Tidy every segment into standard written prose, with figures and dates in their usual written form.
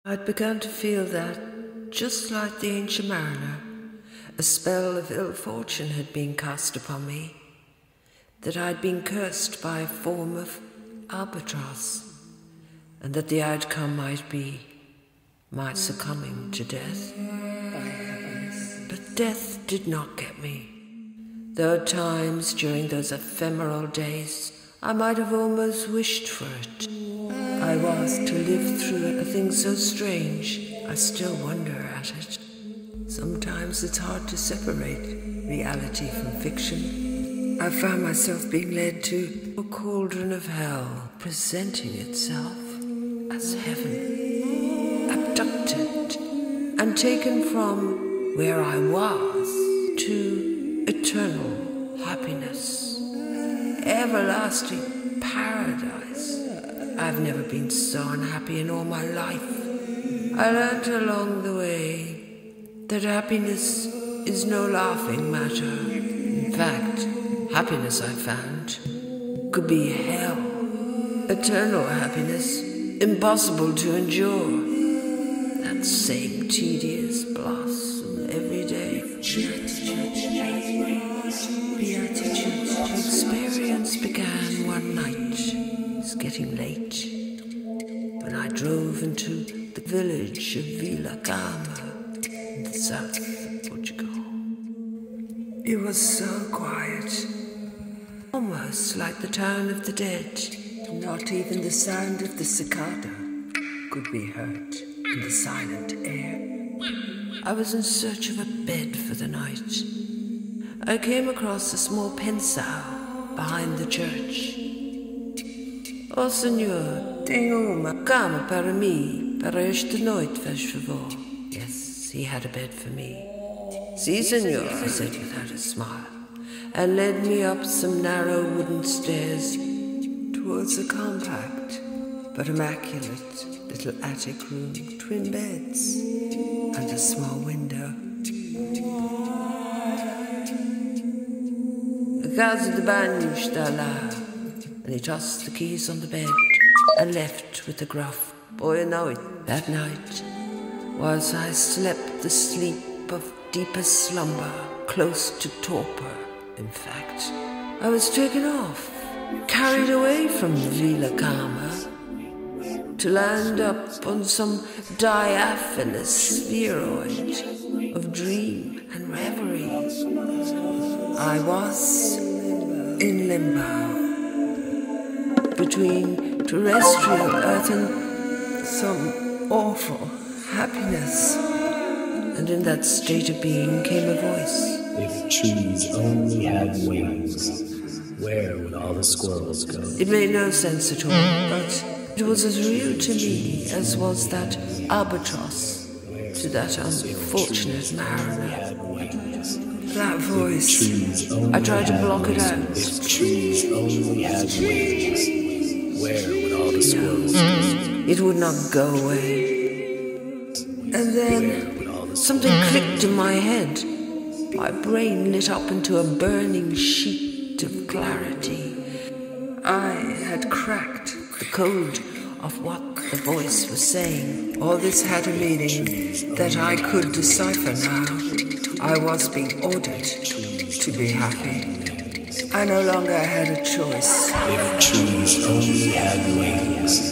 I'd begun to feel that, just like the ancient mariner, a spell of ill fortune had been cast upon me, that I'd been cursed by a form of albatross, and that the outcome might be my succumbing to death. But death did not get me, though at times during those ephemeral days I might have almost wished for it. I was to live through a thing so strange, I still wonder at it. Sometimes it's hard to separate reality from fiction. I found myself being led to a cauldron of hell, presenting itself as heaven, abducted and taken from where I was to eternal happiness, everlasting paradise. I've never been so unhappy in all my life. I learned along the way that happiness is no laughing matter. In fact, happiness, I found, could be hell. Eternal happiness, impossible to endure. That same tedious blossom every day. Beatitude. The experience began one night. It was getting late when I drove into the village of Vila Gama in the south of Portugal. It was so quiet, almost like the town of the dead. Not even the sound of the cicada could be heard in the silent air. I was in search of a bed for the night. I came across a small pensão behind the church. Oh, senhor, tenho uma cama para mim, para esta noite, faz favor. Yes, he had a bed for me. Si, senor, I said without a smile, and led me up some narrow wooden stairs towards a compact but immaculate little attic room, twin beds, and a small window. A casa de banho está lá. And he tossed the keys on the bed and left with a gruff boa noite. That night, whilst I slept the sleep of deepest slumber, close to torpor, in fact, I was taken off, carried away from Vila Gama, to land up on some diaphanous spheroid of dream and reverie. I was in limbo, between terrestrial earth and some awful happiness. And in that state of being came a voice. If trees only had wings, where would all the squirrels go? It made no sense at all, but it was as real to me as was that albatross to that unfortunate mariner. That voice, I tried to block it out. If trees only had wings, where would all the squirrels go? It would not go away. And then something clicked in my head. My brain lit up into a burning sheet of clarity. I had cracked the code of what the voice was saying. All this had a meaning that I could decipher now. I was being ordered to be happy. I no longer had a choice. If trees only had wings.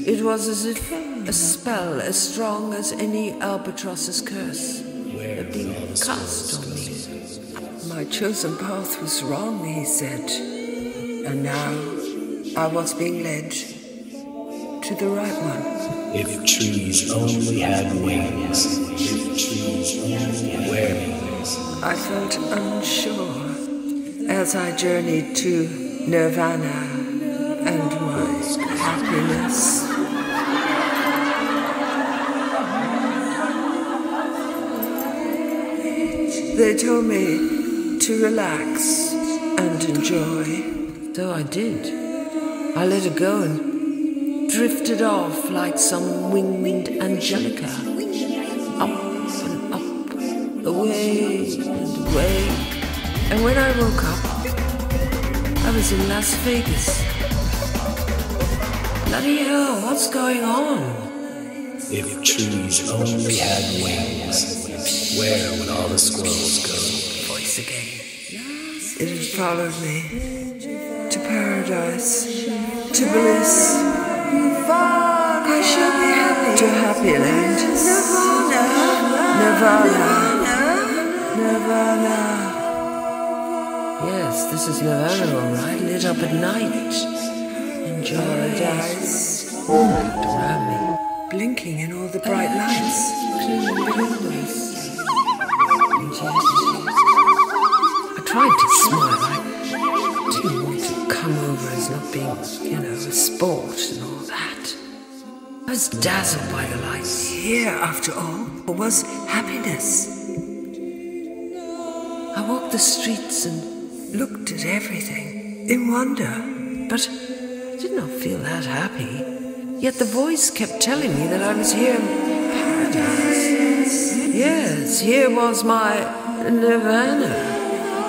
It was as if a spell as strong as any albatross's curse had been cast on me. My chosen path was wrong, he said, and now I was being led to the right one. If trees only had wings. If trees only had wings. I felt unsure as I journeyed to nirvana and my happiness. They told me to relax and enjoy. So I did. I let it go and drifted off like some winged angelica. Up and up, away and away. And when I woke up, I was in Las Vegas. Bloody hell, what's going on? If trees only had wings, where would all the squirrels go? Voice again. It had followed me to paradise, to bliss. I shall be happy. To happy land. Nirvana. Nirvana. Yes, this is Nirvana, all right. Lit up at night. Enjoy paradise. Looked around me, blinking in all the bright lights, cleaning the windows. And yet, I tried to smile. I didn't want to come over as not being, a sport and all that. I was dazzled by the lights. Here, after all, was happiness. I walked the streets and looked at everything in wonder, but I did not feel that happy. Yet the voice kept telling me that I was here in paradise. Yes, here was my nirvana,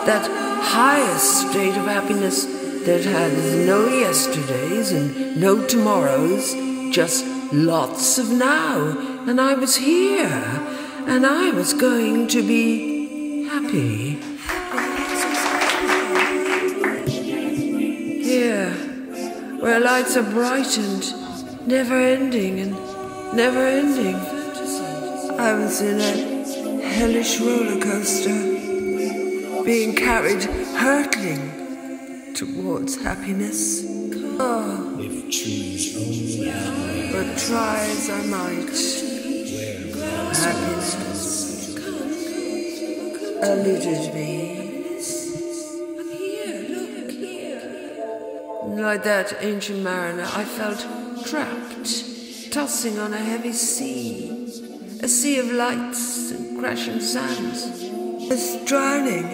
that highest state of happiness that had no yesterdays and no tomorrows, just lots of now. And I was here, and I was going to be happy. Here, where lights are bright and never-ending and never-ending. I was in a hellish roller coaster, being carried hurtling towards happiness. Oh, if trees only had wings, but try as I might, happiness eluded me. Like that ancient mariner, I felt trapped, tossing on a heavy sea, a sea of lights and crashing sounds. I was drowning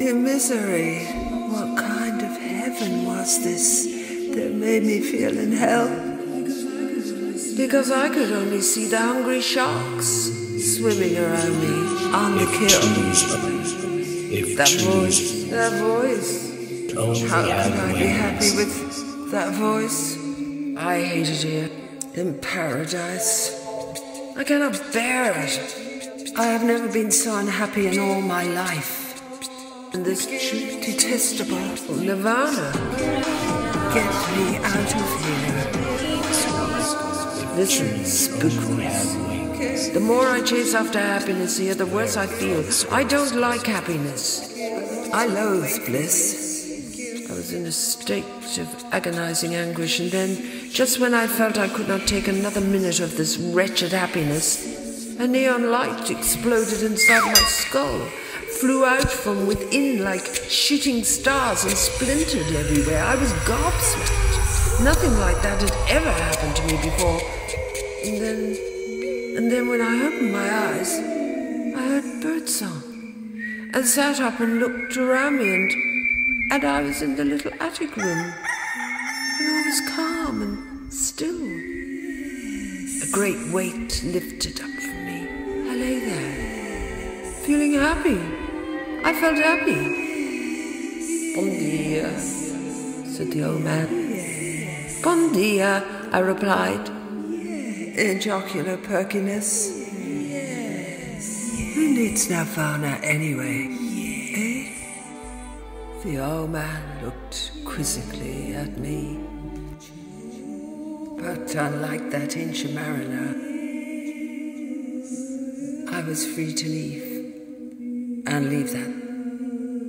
in misery. What kind of heaven was this that made me feel in hell? Because I could only see the hungry sharks swimming around me on the kill. That voice. How could I be happy with that voice? I hated it in paradise. I cannot bear it. I have never been so unhappy in all my life. And this detestable nirvana. Get me out of here. Listen, spookness. The more I chase after happiness here, the worse I feel. I don't like happiness. I loathe bliss. I was in a state of agonizing anguish, and then, just when I felt I could not take another minute of this wretched happiness, a neon light exploded inside my skull, flew out from within like shooting stars and splintered everywhere. I was gobsmacked. Nothing like that had ever happened to me before. And then when I opened my eyes, I heard birdsong, and sat up and looked around me, and I was in the little attic room, and all was calm and still. A great weight lifted up from me. I lay there, feeling happy. I felt happy. Bon dia, said the old man. Bon dia, I replied, in jocular perkiness. Who needs nirvana anyway, eh? The old man looked quizzically at me. But unlike that ancient mariner, I was free to leave, and leave that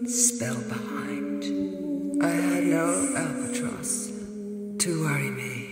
spell behind. I had no albatross to worry me.